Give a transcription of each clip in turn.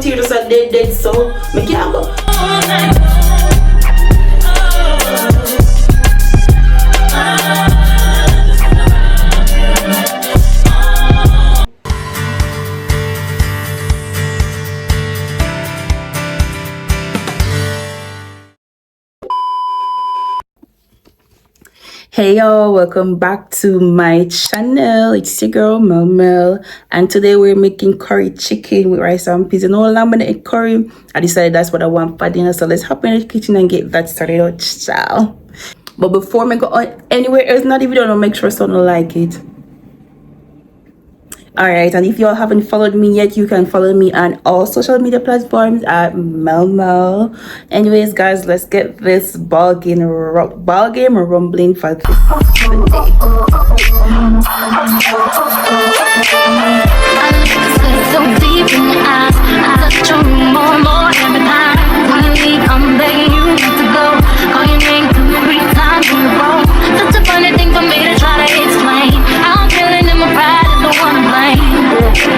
tear just a dead so me can't go. Hey y'all, welcome back to my channel. It's your girl Mel, and today we're making curry chicken with rice and peas. You know, I'm gonna eat curry. I decided that's what I want for dinner, so let's hop in the kitchen and get that started out, child. But before we go on anywhere else, not even gonna make sure someone like it. Alright, and if y'all haven't followed me yet, you can follow me on all social media platforms at Mel. Anyways, guys, let's get this ball game rumbling for this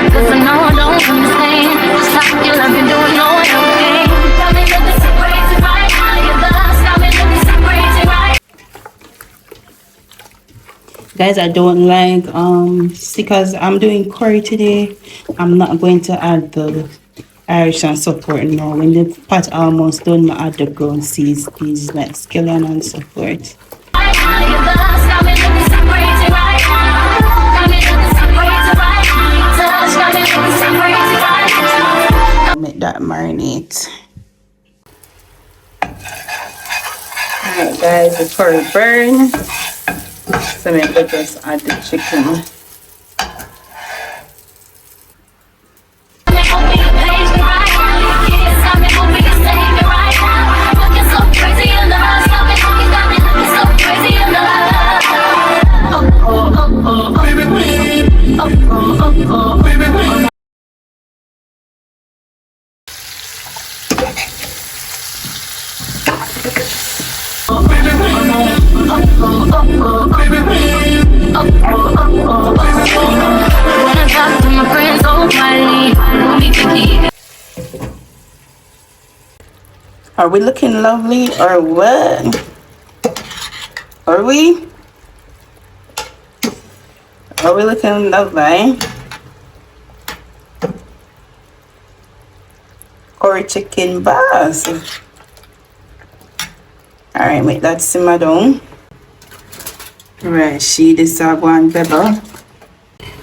Cause I know I don't understand. Stop you like you're doing no one okay. Got me looking so crazy right now. Your love's got me looking so crazy right. Guys, I don't like because I'm doing curry today. I'm not going to add the Irish and support now. When the pot almost done, I add the ground seeds, these like scallion and support. Right now, your love's got me looking so crazy right now. Got me looking so crazy right now. Your touch got me looking so crazy right now. Make that marinate. Alright guys, the curry burn. So I'm going to just add the chicken. Are we looking lovely or what? Are we? Are we looking lovely? Or chicken bass? Alright, make that simmer down. Right, she this one pepper.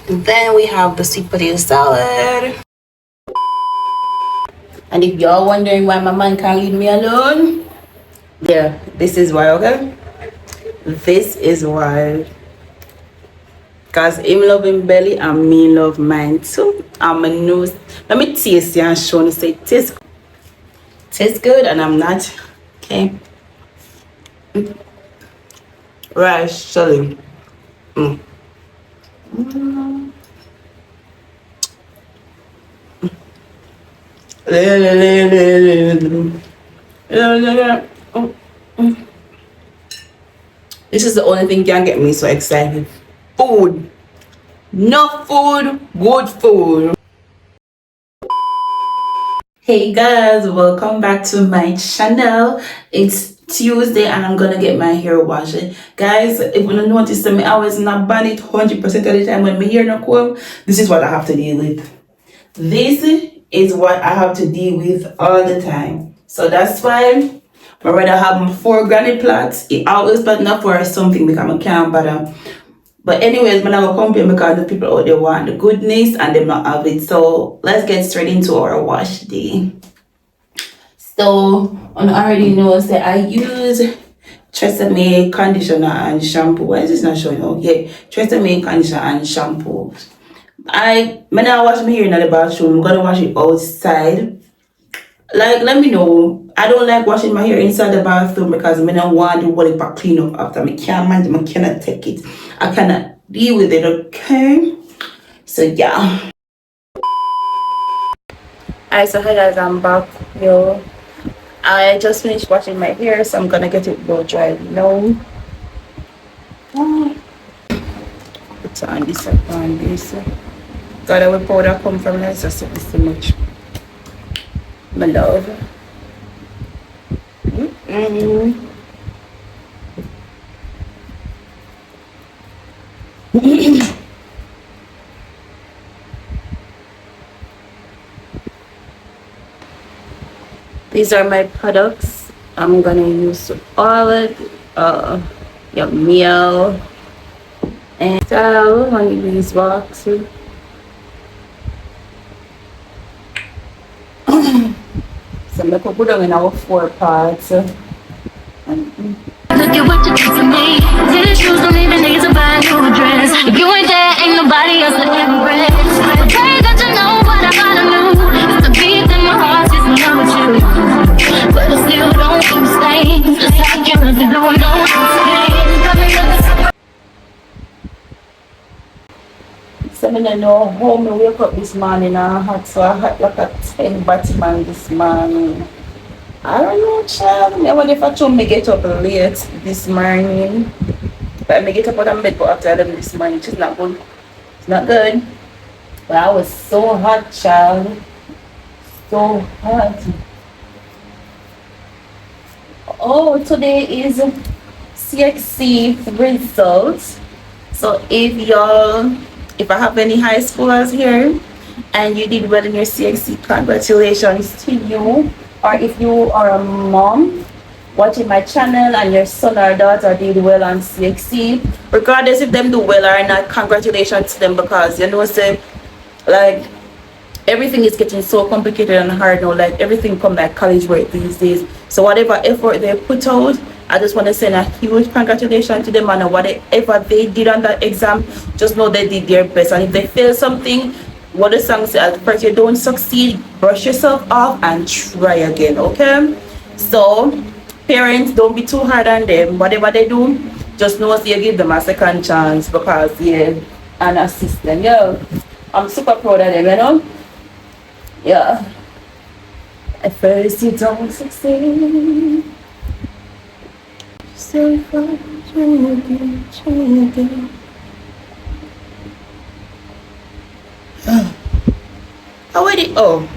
Then we have the sweet potato salad. And if y'all wondering why my man can't leave me alone, yeah, this is why, okay? This is why. Because him love him belly and me love mine too. I'm a nose. Let me taste it and show you say it tastes good and I'm not. Okay. Right, surely. This is the only thing can get me so excited. Food. No food, good food. Hey guys, welcome back to my channel. It's Tuesday and I'm gonna get my hair washed. Guys, if you don't notice that I always not ban it 100% of the time when my hair not comb, this is what I have to deal with. This is what I have to deal with all the time. So that's why I rather have my 4 granny plots. It always but not for something because I can't bother. But anyways, I'm not gonna complain because the people out there want the goodness and they not have it. So let's get straight into our wash day. So I already know that I use Tresemme conditioner and shampoo. Why is this not showing? Okay, Tresemme conditioner and shampoo. When I wash my hair in the bathroom, I'm gonna wash it outside. Like, let me know. I don't like washing my hair inside the bathroom because I don't want to do it clean up after. I can't manage, I cannot take it. I cannot deal with it, okay? So yeah. Alright, so hi guys, I'm back. Yo, I just finished washing my hair, so I'm gonna get it blow dried now. Put on this. God, our powder come from nice, so it's too much. my love. Mm. These are my products. I'm gonna use all it. Your meal and so on these boxes. So I'm gonna put them in our 4 parts. Look at what you did to me. These shoes don't even need to buy a new dress. If you ain't there, ain't nobody else to impress. The day that you know what I gotta know is the beat in my heart is in love with you. But I still don't understand. Just like you're doing no understand. So I don't know how me wake up this morning and hot, so I had like a 10 Batman this morning. I don't know, child. I wonder if I told me get up late this morning. But I may get up out of bed but after them this morning. It's not good. It's not good. But I was so hot, child. So hot. Oh, today is CXC results. So if I have any high schoolers here and you did well in your CXC, congratulations to you. Or if you are a mom watching my channel and your son or daughter did well on CXC, regardless if them do well or not, congratulations to them, because you know, say, like, everything is getting so complicated and hard now. Like, everything come like college work these days. So whatever effort they put out, I just want to send a huge congratulations to them, and whatever they did on that exam, just know they did their best. And if they fail something, what the song says, first you don't succeed, brush yourself off and try again, okay? So parents, don't be too hard on them. Whatever they do, just know you give them a second chance, because yeah, and assist them. Yeah, I'm super proud of them, you know. Yeah. At first you don't succeed. So far, try again. How would it? Oh,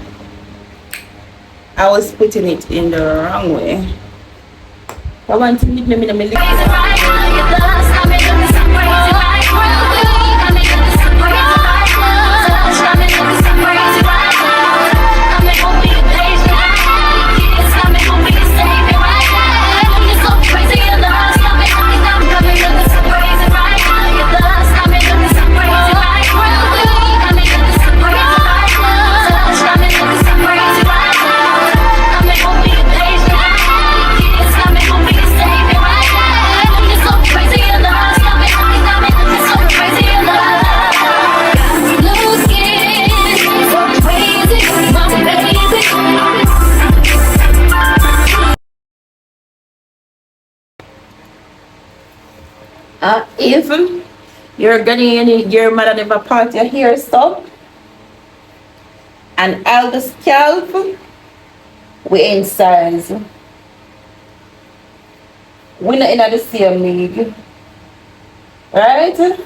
I was putting it in the wrong way. I want to meet me in the middle. If you're getting your mother never part your hair stop and all the scalp, we in size. We're not in the same league, right?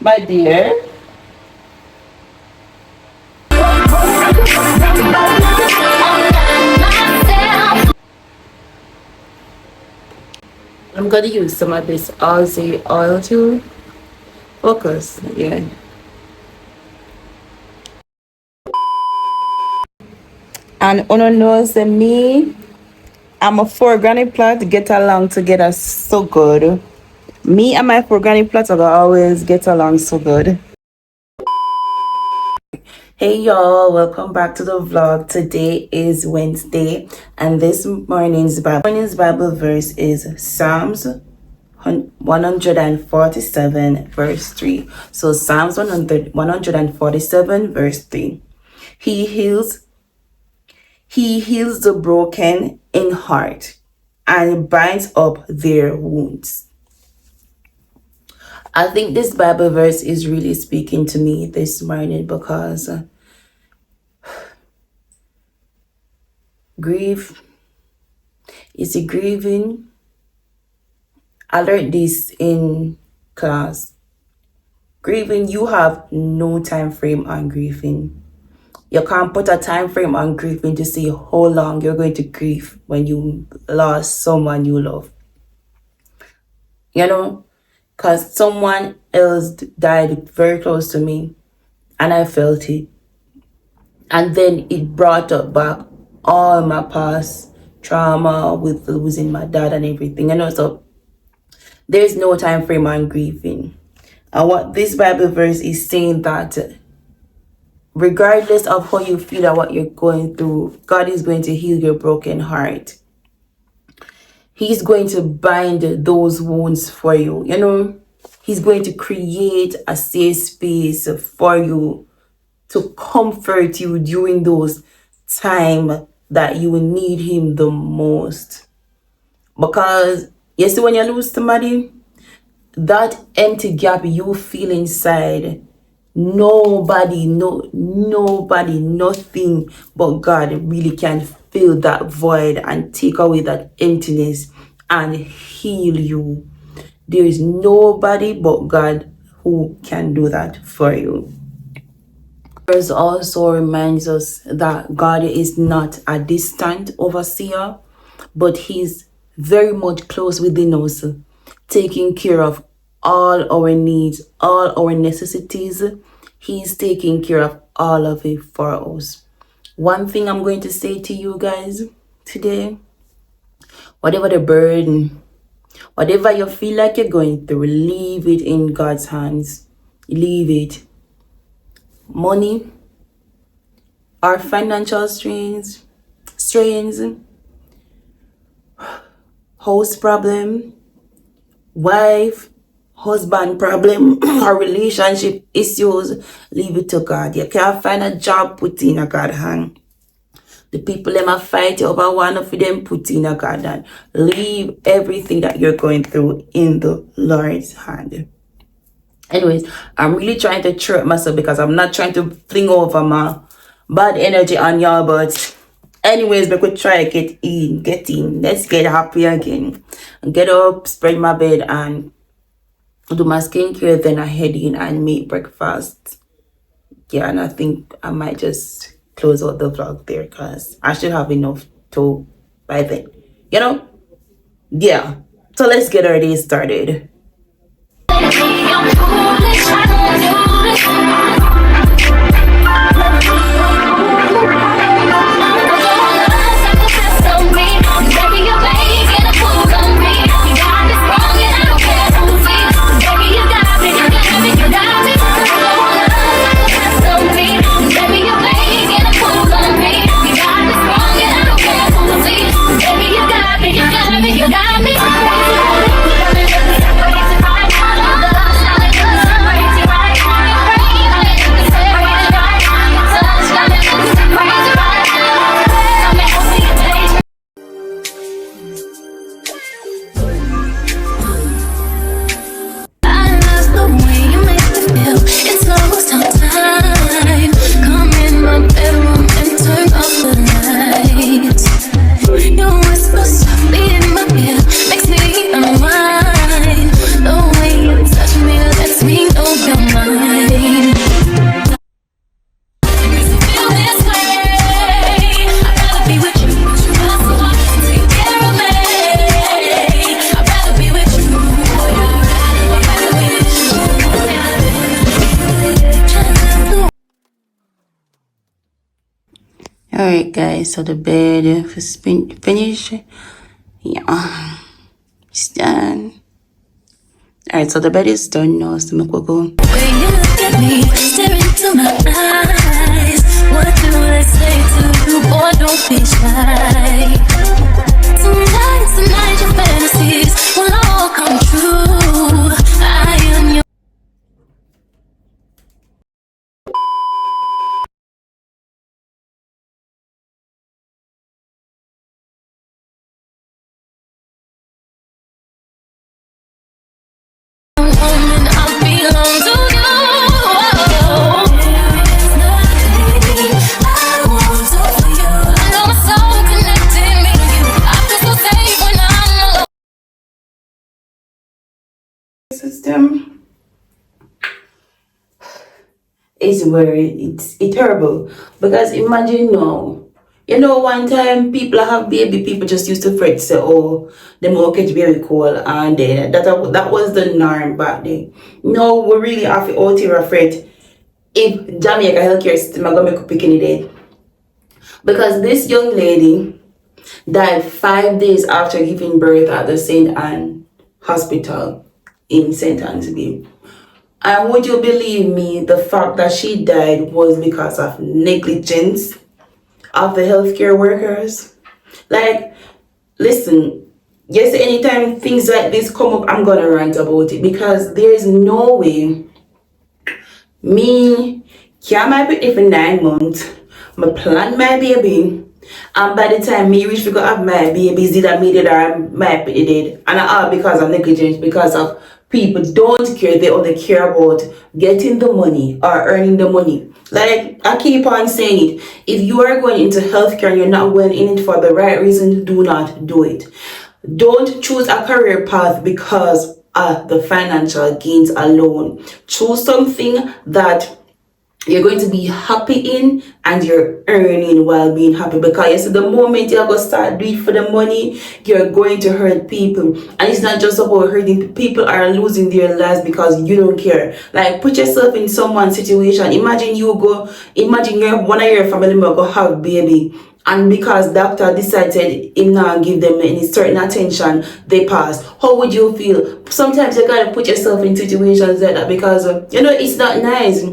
My dear. I'm gonna use some of this Aussie oil to focus, yeah. And uno knows that me, I'm a 4 granny plot get along together so good. Me and my 4 granny plots are always get along so good. Hey y'all, welcome back to the vlog. Today is Wednesday and this morning's Bible verse is Psalms 147 verse 3. So Psalms 147 verse 3. He heals the broken in heart and binds up their wounds. I think this Bible verse is really speaking to me this morning, because grief is grieving. I learned this in class. Grieving, you have no time frame on grieving. You can't put a time frame on grieving to say how long you're going to grieve when you lost someone you love. You know, because someone else died very close to me and I felt it. And then it brought up back all my past trauma with losing my dad and everything. So there's no time frame on grieving. And what this Bible verse is saying that regardless of how you feel or what you're going through, God is going to heal your broken heart. He's going to bind those wounds for you. He's going to create a safe space for you to comfort you during those times that you need him the most. Because you see, when you lose somebody, that empty gap you feel inside, nobody, nothing but God really can fill that void and take away that emptiness and heal you. There is nobody but God who can do that for you. Verse also reminds us that God is not a distant overseer, but he's very much close within us, taking care of all our needs, all our necessities. He's taking care of all of it for us. One thing I'm going to say to you guys today, whatever the burden, whatever you feel like you're going through, leave it in God's hands. Leave it. Money, our financial strains, house problem, wife, husband problem, or relationship issues, leave it to God. You can't find a job, put in a God hand. The people that might fight over one of them, put in a God hand. Leave everything that you're going through in the Lord's hand. Anyways, I'm really trying to cheer up myself because I'm not trying to fling over my bad energy on y'all, but anyways, we could try to get in. Let's get happy again. Get up, spread my bed, and do my skincare. Then I head in and make breakfast. Yeah, and I think I might just close out the vlog there because I should have enough to by then. Yeah. So let's get our day started. Alright guys, so the bed is finished. Yeah, it's done. Alright, so the bed is done now, so I'm gonna go. When you look at me, stare into my eyes, what do they say to you? Boy, don't be shy. Tonight, your fantasies will all come true. I am your woman, I belong to you. I want to for you. I know my soul connected me to you. I feel so safe when I'm alone. System. is where it's terrible. Because imagine now, you know, one time people have baby, people just used to fret, say, oh, the market very cool, and then that was the norm back then. No, we really have to out here afraid if Jamaica healthcare system are gonna make a picking dead. Because this young lady died 5 days after giving birth at the St. Anne Hospital in St. Anne's Bay. And would you believe me, the fact that she died was because of negligence of the healthcare workers? Like, listen, yes, anytime things like this come up, I'm gonna rant about it, because there is no way me can my baby for 9 months, me plan my baby, and by the time me reach to go have my babies, did I made it or my baby did, and all because of negligence, because of people don't care, they only care about getting the money or earning the money. Like I keep on saying it, if you are going into healthcare and you're not going in it for the right reason, do not do it. Don't choose a career path because of the financial gains alone. Choose something that you're going to be happy in and you're earning while being happy, because you see, the moment you're going to start doing it for the money, you're going to hurt people. And it's not just about hurting people, are losing their lives because you don't care. Like, put yourself in someone's situation. Imagine you're one of your family member go have baby, and because doctor decided him not give them any certain attention, they pass. How would you feel? Sometimes you gotta put yourself in situations like that, because you know, it's not nice.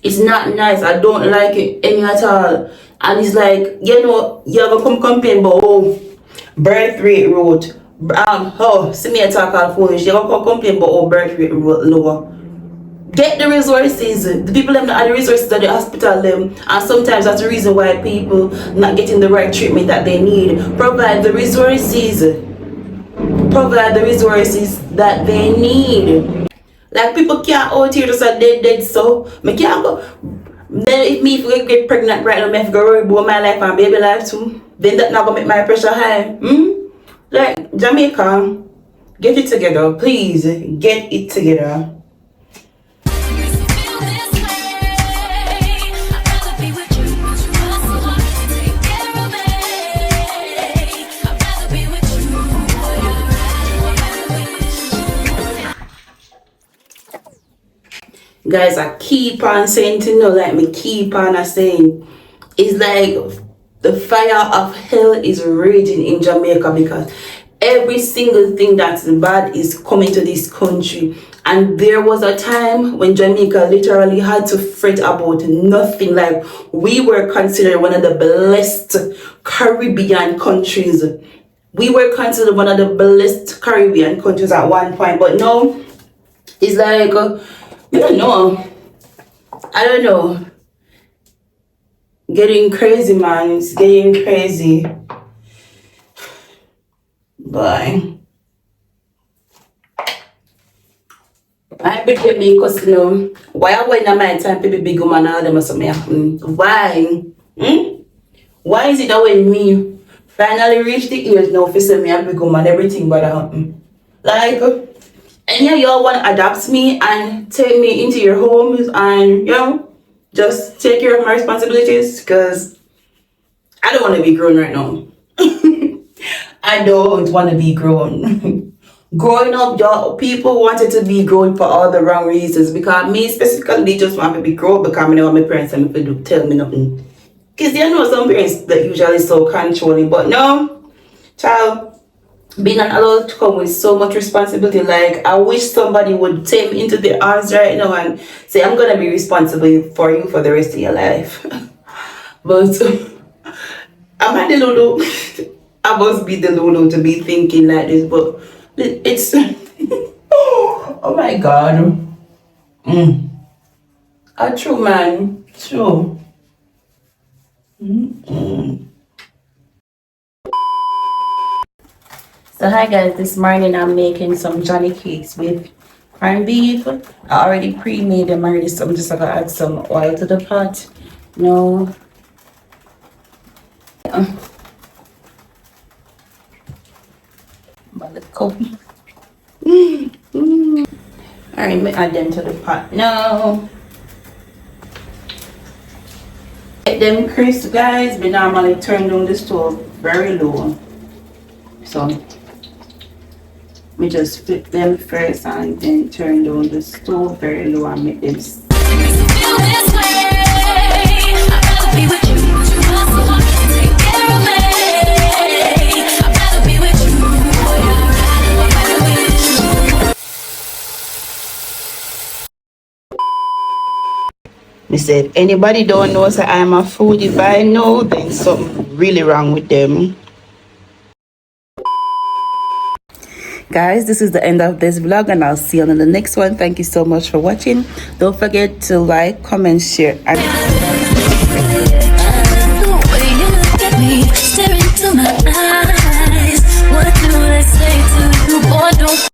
It's not nice. I don't like it any at all. And it's like, you know, you're gonna come complain about, oh, birth rate rate. See me talk all foolish. You're gonna come complain about, oh, birth rate lower. Get the resources. The people them that have the resources at the hospital them, and sometimes that's the reason why people not getting the right treatment that they need. Provide the resources. Provide the resources that they need. Like, people can't out here just a dead so me can't go. Then if me get pregnant right now, me have to go worry about my life and baby life too. Then that not gonna make my pressure high. Like, Jamaica, get it together, please. Get it together. Guys, I keep on saying to know, like me keep on saying, it's like the fire of hell is raging in Jamaica, because every single thing that's bad is coming to this country. And there was a time when Jamaica literally had to fret about nothing. Like, we were considered one of the blessed Caribbean countries. We were considered one of the blessed Caribbean countries at one point, but now it's like, I don't know. Getting crazy, man. It's getting crazy. Bye. I became me because, you know, why I wait in my time, people big woman, all them or something happen? Why? Why is it that when me finally reach the age now, for say me a big woman, everything but happen? Like, and yeah, y'all want to adopt me and take me into your homes and, you know, just take care of my responsibilities, because I don't want to be grown right now. I don't want to be grown. Growing up, y'all, people wanted to be grown for all the wrong reasons, because me specifically just want to be grown because I know my parents and people do tell me nothing. Because you know some parents that usually so controlling, but no, child. Being an adult come with so much responsibility. Like, I wish somebody would take me into their arms right now and say, I'm gonna be responsible for you for the rest of your life. But am I the Lulu? I must be the Lulu to be thinking like this, but it's oh my god. A true man. True. So hi guys, this morning I'm making some Johnny cakes with corned beef. I already pre-made them already, so I'm just gonna add some oil to the pot. No. But the coffee. Alright, let me add them to the pot now. get them crisp, guys, we normally turn down the stove very low. So we just flip them first and then turn down the stove very low and make them. Me said, anybody don't know say I'm a foodie by now, then something really wrong with them. Guys, this is the end of this vlog and I'll see you on the next one. Thank you so much for watching. Don't forget to like, comment, share, and